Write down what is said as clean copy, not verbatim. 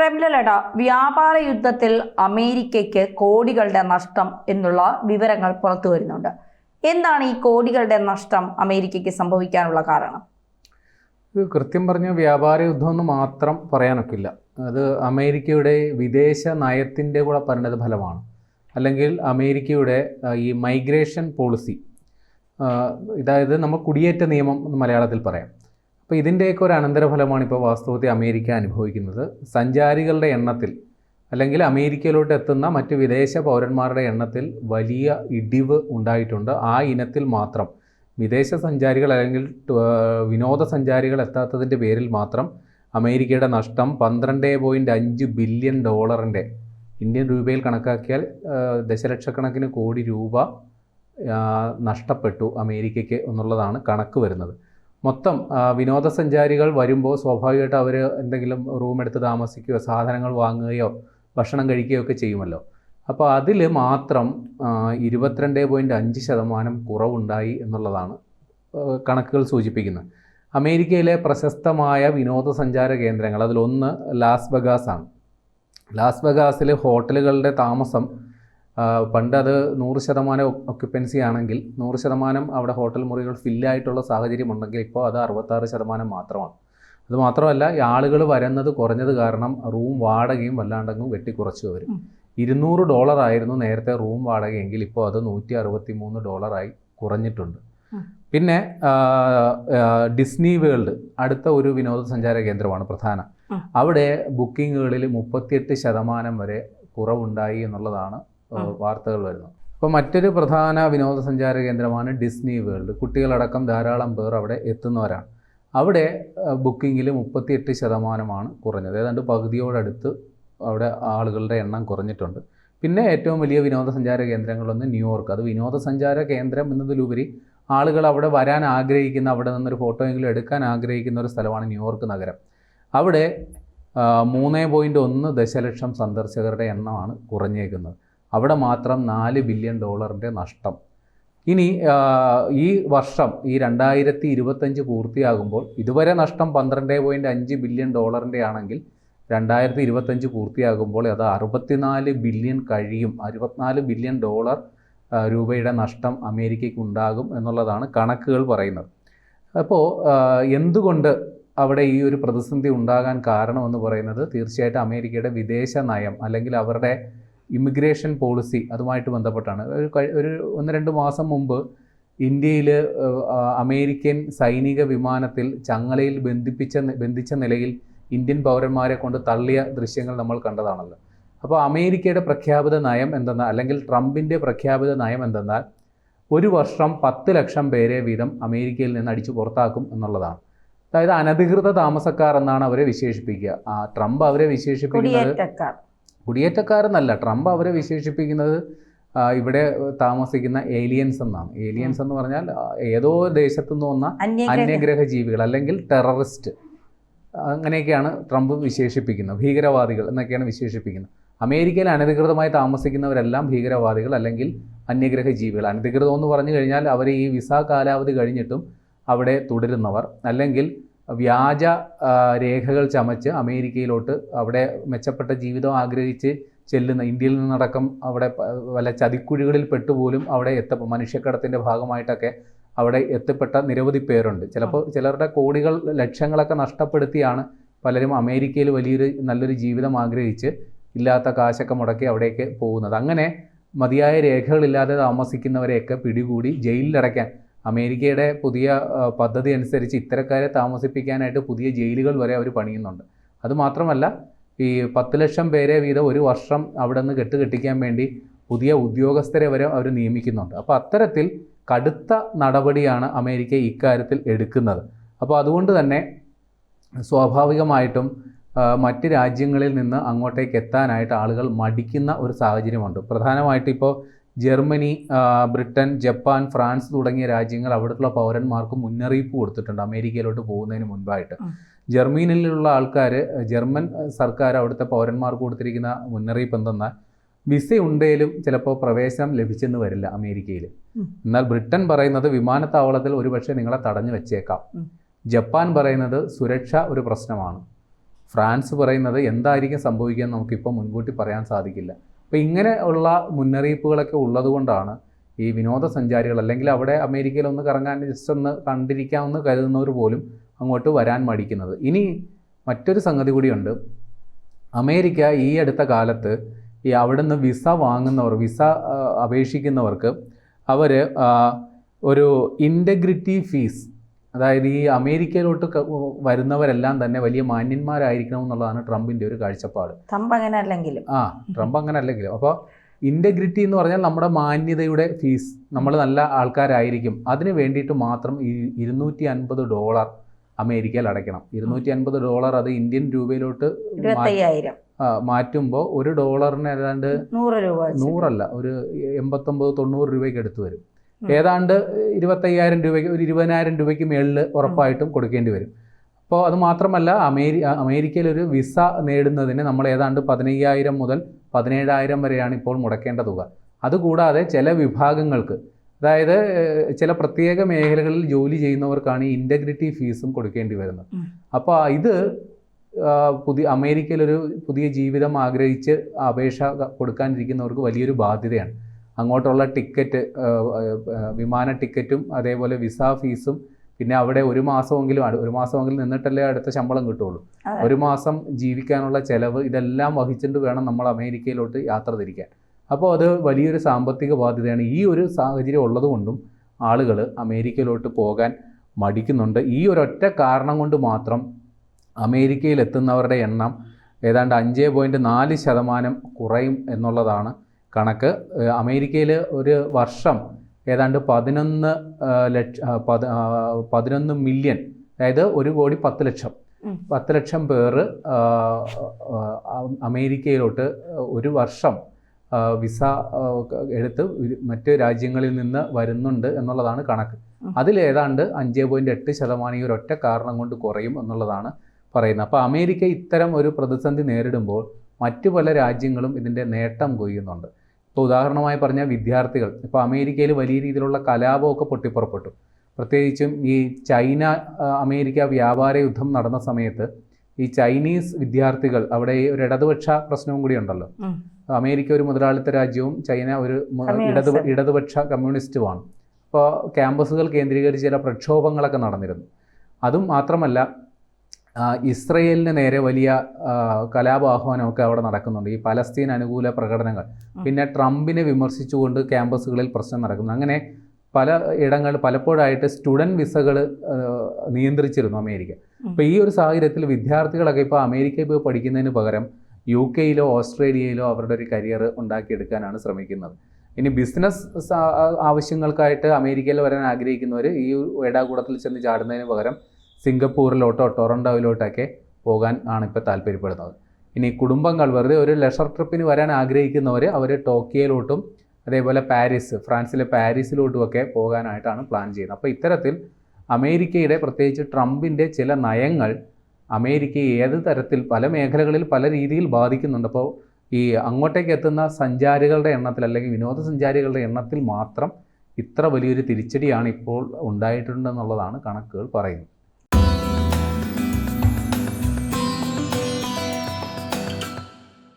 പ്രബലലട വ്യാപാര യുദ്ധത്തിൽ അമേരിക്കയ്ക്ക് കോടികളുടെ നഷ്ടം എന്നുള്ള വിവരങ്ങൾ പുറത്തു വരുന്നുണ്ട്. എന്താണ് ഈ കോടികളുടെ നഷ്ടം അമേരിക്കയ്ക്ക് സംഭവിക്കാനുള്ള കാരണം? കൃത്യം പറഞ്ഞ വ്യാപാര യുദ്ധമെന്ന് മാത്രം പറയാനൊക്കില്ല. അത് അമേരിക്കയുടെ വിദേശ നയത്തിൻ്റെ കൂടെ പരിണത ഫലമാണ്. അല്ലെങ്കിൽ അമേരിക്കയുടെ ഈ മൈഗ്രേഷൻ പോളിസി, അതായത് നമ്മൾ കുടിയേറ്റ നിയമം എന്ന് മലയാളത്തിൽ പറയാം. അപ്പോൾ ഇതിൻ്റെയൊക്കെ ഒരു അനന്തരഫലമാണ് ഇപ്പോൾ വാസ്തവത്തിൽ അമേരിക്ക അനുഭവിക്കുന്നത്. സഞ്ചാരികളുടെ എണ്ണത്തിൽ അല്ലെങ്കിൽ അമേരിക്കയിലോട്ട് എത്തുന്ന മറ്റ് വിദേശ പൗരന്മാരുടെ എണ്ണത്തിൽ വലിയ ഇടിവ് ഉണ്ടായിട്ടുണ്ട്. ആ ഇനത്തിൽ മാത്രം വിദേശ സഞ്ചാരികൾ അല്ലെങ്കിൽ വിനോദസഞ്ചാരികൾ എത്താത്തതിൻ്റെ പേരിൽ മാത്രം അമേരിക്കയുടെ നഷ്ടം 12.5 ബില്യൺ ഡോളറിൻ്റെ, ഇന്ത്യൻ രൂപയിൽ കണക്കാക്കിയാൽ ദശലക്ഷക്കണക്കിന് കോടി രൂപ നഷ്ടപ്പെട്ടു അമേരിക്കയ്ക്ക് എന്നുള്ളതാണ് കണക്ക് വരുന്നത്. മൊത്തം വിനോദസഞ്ചാരികൾ വരുമ്പോൾ സ്വാഭാവികമായിട്ട് അവർ എന്തെങ്കിലും റൂം എടുത്ത് താമസിക്കുകയോ സാധനങ്ങൾ വാങ്ങുകയോ ഭക്ഷണം കഴിക്കുകയോ ഒക്കെ ചെയ്യുമല്ലോ. അപ്പോൾ അതിൽ മാത്രം 22.5% കുറവുണ്ടായി എന്നുള്ളതാണ് കണക്കുകൾ സൂചിപ്പിക്കുന്നത്. അമേരിക്കയിലെ പ്രശസ്തമായ വിനോദസഞ്ചാര കേന്ദ്രങ്ങൾ അതിലൊന്ന് ലാസ് വെഗാസ് ആണ്. ലാസ് വെഗാസിൽ ഹോട്ടലുകളുടെ താമസം പണ്ട് അത് 100% ഒക്യുപ്പൻസി ആണെങ്കിൽ 100% അവിടെ ഹോട്ടൽ മുറികൾ ഫില്ലായിട്ടുള്ള സാഹചര്യം ഉണ്ടെങ്കിൽ ഇപ്പോൾ അത് 66% മാത്രമാണ്. അതുമാത്രമല്ല, ഈ ആളുകൾ വരുന്നത് കുറഞ്ഞത് കാരണം റൂം വാടകയും വല്ലാണ്ടങ്ങും വെട്ടിക്കുറച്ചു വരും. $200 ആയിരുന്നു നേരത്തെ റൂം വാടകയെങ്കിൽ ഇപ്പോൾ അത് $163 കുറഞ്ഞിട്ടുണ്ട്. പിന്നെ ഡിസ്നി വേൾഡ് അടുത്ത ഒരു വിനോദസഞ്ചാര കേന്ദ്രമാണ് പ്രധാന. അവിടെ ബുക്കിങ്ങുകളിൽ 38% വരെ കുറവുണ്ടായി എന്നുള്ളതാണ് വാർത്തകൾ വരുന്നത്. അപ്പോൾ മറ്റൊരു പ്രധാന വിനോദസഞ്ചാര കേന്ദ്രമാണ് ഡിസ്നി വേൾഡ്. കുട്ടികളടക്കം ധാരാളം പേർ അവിടെ എത്തുന്നവരാണ്. അവിടെ ബുക്കിങ്ങിൽ 38% കുറഞ്ഞത്. ഏതാണ്ട് പകുതിയോടടുത്ത് അവിടെ ആളുകളുടെ എണ്ണം കുറഞ്ഞിട്ടുണ്ട്. പിന്നെ ഏറ്റവും വലിയ വിനോദസഞ്ചാര കേന്ദ്രങ്ങളൊന്ന് ന്യൂയോർക്ക്. അത് വിനോദസഞ്ചാര കേന്ദ്രം എന്നതിലുപരി ആളുകൾ അവിടെ വരാൻ ആഗ്രഹിക്കുന്ന, അവിടെ നിന്നൊരു ഫോട്ടോയെങ്കിലും എടുക്കാൻ ആഗ്രഹിക്കുന്ന ഒരു സ്ഥലമാണ് ന്യൂയോർക്ക് നഗരം. അവിടെ 3.1 ദശലക്ഷം സന്ദർശകരുടെ എണ്ണമാണ് കുറഞ്ഞേക്കുന്നത്. അവിടെ മാത്രം $4 ബില്യൺ നഷ്ടം. ഇനി ഈ വർഷം ഈ 2025 പൂർത്തിയാകുമ്പോൾ ഇതുവരെ നഷ്ടം 12.5 ബില്യൺ ആണെങ്കിൽ 2025 പൂർത്തിയാകുമ്പോൾ അത് 64 ബില്യൺ കഴിയും. $64 ബില്യൺ രൂപയുടെ നഷ്ടം അമേരിക്കയ്ക്ക് ഉണ്ടാകും എന്നുള്ളതാണ് കണക്കുകൾ പറയുന്നത്. അപ്പോൾ എന്തുകൊണ്ട് അവിടെ ഈ ഒരു പ്രതിസന്ധി ഉണ്ടാകാൻ കാരണമെന്ന് പറയുന്നത് തീർച്ചയായിട്ടും അമേരിക്കയുടെ വിദേശ നയം അല്ലെങ്കിൽ അവരുടെ ഇമിഗ്രേഷൻ പോളിസി അതുമായിട്ട് ബന്ധപ്പെട്ടാണ്. ഒരു 1-2 മാസം മുമ്പ് ഇന്ത്യയിൽ അമേരിക്കൻ സൈനിക വിമാനത്തിൽ ചങ്ങലയിൽ ബന്ധിച്ച നിലയിൽ ഇന്ത്യൻ പൗരന്മാരെ കൊണ്ട് തള്ളിയ ദൃശ്യങ്ങൾ നമ്മൾ കണ്ടതാണല്ലോ. അപ്പോൾ അമേരിക്കയുടെ പ്രഖ്യാപിത നയം എന്തെന്നാൽ, അല്ലെങ്കിൽ ട്രംപിൻ്റെ പ്രഖ്യാപിത നയം എന്തെന്നാൽ, ഒരു വർഷം 10 ലക്ഷം പേരെ വീതം അമേരിക്കയിൽ നിന്ന് അടിച്ചു പുറത്താക്കും എന്നുള്ളതാണ്. അതായത് അനധികൃത താമസക്കാർ എന്നാണ് അവരെ വിശേഷിപ്പിക്കുക. ട്രംപ് അവരെ വിശേഷിപ്പിക്കുന്നത് കുടിയേറ്റക്കാരെന്നല്ല. ട്രംപ് അവരെ വിശേഷിപ്പിക്കുന്നത് ഇവിടെ താമസിക്കുന്ന ഏലിയൻസ് എന്നാണ്. ഏലിയൻസ് എന്ന് പറഞ്ഞാൽ ഏതോ ദേശത്തു നിന്ന് വന്ന അന്യഗ്രഹ ജീവികൾ അല്ലെങ്കിൽ ടെററിസ്റ്റ്, അങ്ങനെയൊക്കെയാണ് ട്രംപ് വിശേഷിപ്പിക്കുന്നത്. ഭീകരവാദികൾ എന്നൊക്കെയാണ് വിശേഷിപ്പിക്കുന്നത്. അമേരിക്കയിൽ അനധികൃതമായി താമസിക്കുന്നവരെല്ലാം ഭീകരവാദികൾ അല്ലെങ്കിൽ അന്യഗ്രഹ ജീവികൾ. അനധികൃതം എന്ന് പറഞ്ഞു കഴിഞ്ഞാൽ അവർ ഈ വിസ കാലാവധി കഴിഞ്ഞിട്ടും അവിടെ തുടരുന്നവർ, അല്ലെങ്കിൽ വ്യാജ രേഖകൾ ചമച്ച് അമേരിക്കയിലോട്ട് അവിടെ മെച്ചപ്പെട്ട ജീവിതം ആഗ്രഹിച്ച് ചെല്ലുന്ന, ഇന്ത്യയിൽ നിന്നടക്കം അവിടെ വല്ല ചതിക്കുഴികളിൽ പെട്ടുപോലും അവിടെ മനുഷ്യക്കടത്തിൻ്റെ ഭാഗമായിട്ടൊക്കെ അവിടെ എത്തപ്പെട്ട നിരവധി പേരുണ്ട്. ചിലരുടെ കോടികൾ ലക്ഷങ്ങളൊക്കെ നഷ്ടപ്പെടുത്തിയാണ് പലരും അമേരിക്കയിൽ നല്ലൊരു ജീവിതം ആഗ്രഹിച്ച് ഇല്ലാത്ത കാശൊക്കെ മുടക്കി അവിടേക്ക് പോകുന്നത്. അങ്ങനെ മതിയായ രേഖകളില്ലാതെ താമസിക്കുന്നവരെയൊക്കെ പിടികൂടി ജയിലിലടയ്ക്കാൻ അമേരിക്കയുടെ പുതിയ പദ്ധതി അനുസരിച്ച് ഇത്തരക്കാരെ താമസിപ്പിക്കാനായിട്ട് പുതിയ ജയിലുകൾ വരെ അവർ പണിയുന്നുണ്ട്. അതുമാത്രമല്ല, ഈ 10 ലക്ഷം പേരെ വീതം ഒരു വർഷം അവിടെ നിന്ന് കെട്ടിക്കാൻ വേണ്ടി പുതിയ ഉദ്യോഗസ്ഥരെ വരെ അവർ നിയമിക്കുന്നുണ്ട്. അപ്പോൾ അത്തരത്തിൽ കടുത്ത നടപടിയാണ് അമേരിക്ക ഇക്കാര്യത്തിൽ എടുക്കുന്നത്. അപ്പോൾ അതുകൊണ്ട് തന്നെ സ്വാഭാവികമായിട്ടും മറ്റ് രാജ്യങ്ങളിൽ നിന്ന് അങ്ങോട്ടേക്ക് എത്താനായിട്ട് ആളുകൾ മടിക്കുന്ന ഒരു സാഹചര്യമുണ്ട്. പ്രധാനമായിട്ട് ഇപ്പോൾ ജർമ്മനി, ബ്രിട്ടൻ, ജപ്പാൻ, ഫ്രാൻസ് തുടങ്ങിയ രാജ്യങ്ങൾ അവിടുത്തെ പൗരന്മാർക്ക് മുന്നറിയിപ്പ് കൊടുത്തിട്ടുണ്ട് അമേരിക്കയിലോട്ട് പോകുന്നതിന് മുൻപായിട്ട്. ജർമ്മനിയിലുള്ള ആൾക്കാർ, ജർമ്മൻ സർക്കാർ അവിടുത്തെ പൗരന്മാർക്ക് കൊടുത്തിരിക്കുന്ന മുന്നറിയിപ്പ് എന്തെന്നാൽ, വിസ ഉണ്ടെങ്കിലും ചിലപ്പോൾ പ്രവേശനം ലഭിച്ചെന്ന് വരില്ല അമേരിക്കയിൽ. എന്നാൽ ബ്രിട്ടൻ പറയുന്നത് വിമാനത്താവളത്തിൽ ഒരുപക്ഷെ നിങ്ങളെ തടഞ്ഞു വെച്ചേക്കാം. ജപ്പാൻ പറയുന്നത് സുരക്ഷ ഒരു പ്രശ്നമാണ്. ഫ്രാൻസ് പറയുന്നത് എന്തായിരിക്കും സംഭവിക്കുക എന്ന് നമുക്കിപ്പോൾ മുൻകൂട്ടി പറയാൻ സാധിക്കില്ല. അപ്പോൾ ഇങ്ങനെ ഉള്ള മുന്നറിയിപ്പുകളൊക്കെ ഉള്ളതുകൊണ്ടാണ് ഈ വിനോദസഞ്ചാരികൾ, അല്ലെങ്കിൽ അവിടെ അമേരിക്കയിൽ ഒന്ന് കറങ്ങാൻ ജസ്റ്റ് ഒന്ന് കണ്ടിരിക്കാമെന്ന് കരുതുന്നവർ പോലും അങ്ങോട്ട് വരാൻ മടിക്കുന്നത്. ഇനി മറ്റൊരു സംഗതി കൂടിയുണ്ട്. അമേരിക്ക ഈ അടുത്ത കാലത്ത് ഈ അവിടെ നിന്ന് വിസ വാങ്ങുന്നവർ, വിസ അപേക്ഷിക്കുന്നവർക്ക് അവർ ഒരു ഇൻറ്റഗ്രിറ്റി ഫീസ്, അതായത് ഈ അമേരിക്കയിലോട്ട് വരുന്നവരെല്ലാം തന്നെ വലിയ മാന്യന്മാരായിരിക്കണം എന്നുള്ളതാണ് ട്രംപിൻ്റെ ഒരു കാഴ്ചപ്പാട്. ട്രംപ് അങ്ങനെ അല്ലെങ്കിലും അപ്പോൾ ഇൻറ്റഗ്രിറ്റി എന്ന് പറഞ്ഞാൽ നമ്മുടെ മാന്യതയുടെ ഫീസ്, നമ്മൾ നല്ല ആൾക്കാരായിരിക്കും, അതിന് വേണ്ടിയിട്ട് മാത്രം $250 അമേരിക്കയിൽ അടയ്ക്കണം. $250 അത് ഇന്ത്യൻ രൂപയിലോട്ട് മാറ്റുമ്പോൾ $1 ഏതാണ്ട് 100 ഒരു 89-90 രൂപയ്ക്ക് അടുത്ത് വരും. ഏതാണ്ട് 25,000 രൂപയ്ക്ക്, ഒരു 20,000 രൂപയ്ക്ക് മേളിൽ ഉറപ്പായിട്ടും കൊടുക്കേണ്ടി വരും. അപ്പോൾ അത് മാത്രമല്ല, അമേരിക്കയിൽ ഒരു വിസ നേടുന്നതിന് നമ്മൾ ഏതാണ്ട് 15,000 മുതൽ 17,000 വരെയാണ് ഇപ്പോൾ മുടക്കേണ്ട തുക. അതുകൂടാതെ ചില വിഭാഗങ്ങൾക്ക്, അതായത് ചില പ്രത്യേക മേഖലകളിൽ ജോലി ചെയ്യുന്നവർക്കാണ് ഈ ഇൻറ്റഗ്രിറ്റി ഫീസും കൊടുക്കേണ്ടി വരുന്നത്. അപ്പോൾ ഇത് അമേരിക്കയിലൊരു പുതിയ ജീവിതം ആഗ്രഹിച്ച് അപേക്ഷ കൊടുക്കാനിരിക്കുന്നവർക്ക് വലിയൊരു ബാധ്യതയാണ്. അങ്ങോട്ടുള്ള ടിക്കറ്റ്, വിമാന ടിക്കറ്റും അതേപോലെ വിസ ഫീസും, പിന്നെ അവിടെ ഒരു മാസമെങ്കിലും നിന്നിട്ടല്ലേ അടുത്ത ശമ്പളം കിട്ടുള്ളൂ. ഒരു മാസം ജീവിക്കാനുള്ള ചെലവ്, ഇതെല്ലാം വഹിച്ചിട്ട് വേണം നമ്മൾ അമേരിക്കയിലോട്ട് യാത്ര തിരിക്കാൻ. അപ്പോൾ അത് വലിയൊരു സാമ്പത്തിക ബാധ്യതയാണ്. ഈ ഒരു സാഹചര്യം ഉള്ളതുകൊണ്ടും ആളുകൾ അമേരിക്കയിലോട്ട് പോകാൻ മടിക്കുന്നുണ്ട്. ഈ ഒരൊറ്റ കാരണം കൊണ്ട് മാത്രം അമേരിക്കയിൽ എത്തുന്നവരുടെ എണ്ണം ഏതാണ്ട് 5.4% കുറയും എന്നുള്ളതാണ് കണക്ക്. അമേരിക്കയിൽ ഒരു വർഷം ഏതാണ്ട് 11 മില്യൺ, അതായത് 1,10,00,000 പേർ അമേരിക്കയിലോട്ട് ഒരു വർഷം വിസ എടുത്ത് മറ്റ് രാജ്യങ്ങളിൽ നിന്ന് വരുന്നുണ്ട് എന്നുള്ളതാണ് കണക്ക്. അതിലേതാണ്ട് 5.8% ഈ ഒരൊറ്റ കാരണം കൊണ്ട് കുറയും എന്നുള്ളതാണ് പറയുന്നത്. അപ്പോൾ അമേരിക്ക ഇത്തരം ഒരു പ്രതിസന്ധി നേരിടുമ്പോൾ മറ്റു പല രാജ്യങ്ങളും ഇതിൻ്റെ നേട്ടം കൊയ്യുന്നുണ്ട്. ഇപ്പോൾ ഉദാഹരണമായി പറഞ്ഞാൽ വിദ്യാർത്ഥികൾ, ഇപ്പോൾ അമേരിക്കയിൽ വലിയ രീതിയിലുള്ള കലാപമൊക്കെ പൊട്ടിപ്പുറപ്പെട്ടു. പ്രത്യേകിച്ചും ഈ ചൈന അമേരിക്ക വ്യാപാര യുദ്ധം നടന്ന സമയത്ത് ഈ ചൈനീസ് വിദ്യാർത്ഥികൾ, അവിടെ ഒരു ഇടതുപക്ഷ പ്രശ്നവും കൂടി ഉണ്ടല്ലോ. അമേരിക്ക ഒരു മുതലാളിത്ത രാജ്യവും ചൈന ഒരു ഇടതുപക്ഷ കമ്മ്യൂണിസ്റ്റുമാണ്. അപ്പോൾ ക്യാമ്പസുകൾ കേന്ദ്രീകരിച്ച് ചില പ്രക്ഷോഭങ്ങളൊക്കെ നടന്നിരുന്നു. അതും മാത്രമല്ല, ഇസ്രയേലിന് നേരെ വലിയ കലാപാഹ്വാനമൊക്കെ അവിടെ നടക്കുന്നുണ്ട്. ഈ പലസ്തീൻ അനുകൂല പ്രകടനങ്ങൾ, പിന്നെ ട്രംപിനെ വിമർശിച്ചുകൊണ്ട് ക്യാമ്പസുകളിൽ പ്രശ്നം നടക്കുന്നു. അങ്ങനെ പല ഇടങ്ങൾ പലപ്പോഴായിട്ട് സ്റ്റുഡൻറ്റ് വിസകൾ നിയന്ത്രിച്ചിരുന്നു അമേരിക്ക. അപ്പോൾ ഈ ഒരു സാഹചര്യത്തിൽ വിദ്യാർത്ഥികളൊക്കെ ഇപ്പോൾ അമേരിക്കയിൽ പോയി പഠിക്കുന്നതിന് പകരം UK-യിലോ ഓസ്ട്രേലിയയിലോ അവരുടെ ഒരു കരിയർ ഉണ്ടാക്കിയെടുക്കാനാണ് ശ്രമിക്കുന്നത്. ഇനി ബിസിനസ് ആവശ്യങ്ങൾക്കായിട്ട് അമേരിക്കയിൽ വരാൻ ആഗ്രഹിക്കുന്നവർ ഈ ഏടാകൂടത്തിൽ ചെന്ന് ചാടുന്നതിന് പകരം സിംഗപ്പൂരിലോട്ടോ ടൊറൻഡോയിലോട്ടൊക്കെ പോകാൻ ആണ് ഇപ്പോൾ താല്പര്യപ്പെടുന്നത്. ഇനി കുടുംബങ്ങൾ വെറുതെ ഒരു ലെഷർ ട്രിപ്പിന് വരാൻ ആഗ്രഹിക്കുന്നവർ അവർ ടോക്കിയോയിലോട്ടും അതേപോലെ ഫ്രാൻസിലെ പാരീസിലോട്ടുമൊക്കെ പോകാനായിട്ടാണ് പ്ലാൻ ചെയ്യുന്നത്. അപ്പോൾ ഇത്തരത്തിൽ അമേരിക്കയുടെ, പ്രത്യേകിച്ച് ട്രംപിൻ്റെ ചില നയങ്ങൾ അമേരിക്കയെ ഏത് തരത്തിൽ പല മേഖലകളിൽ പല രീതിയിൽ ബാധിക്കുന്നുണ്ട്. അപ്പോൾ ഈ അങ്ങോട്ടേക്ക് എത്തുന്ന സഞ്ചാരികളുടെ എണ്ണത്തിൽ, അല്ലെങ്കിൽ വിനോദസഞ്ചാരികളുടെ എണ്ണത്തിൽ മാത്രം ഇത്ര വലിയൊരു തിരിച്ചടിയാണ് ഇപ്പോൾ ഉണ്ടായിട്ടുണ്ടെന്നുള്ളതാണ് കണക്കുകൾ പറയുന്നത്.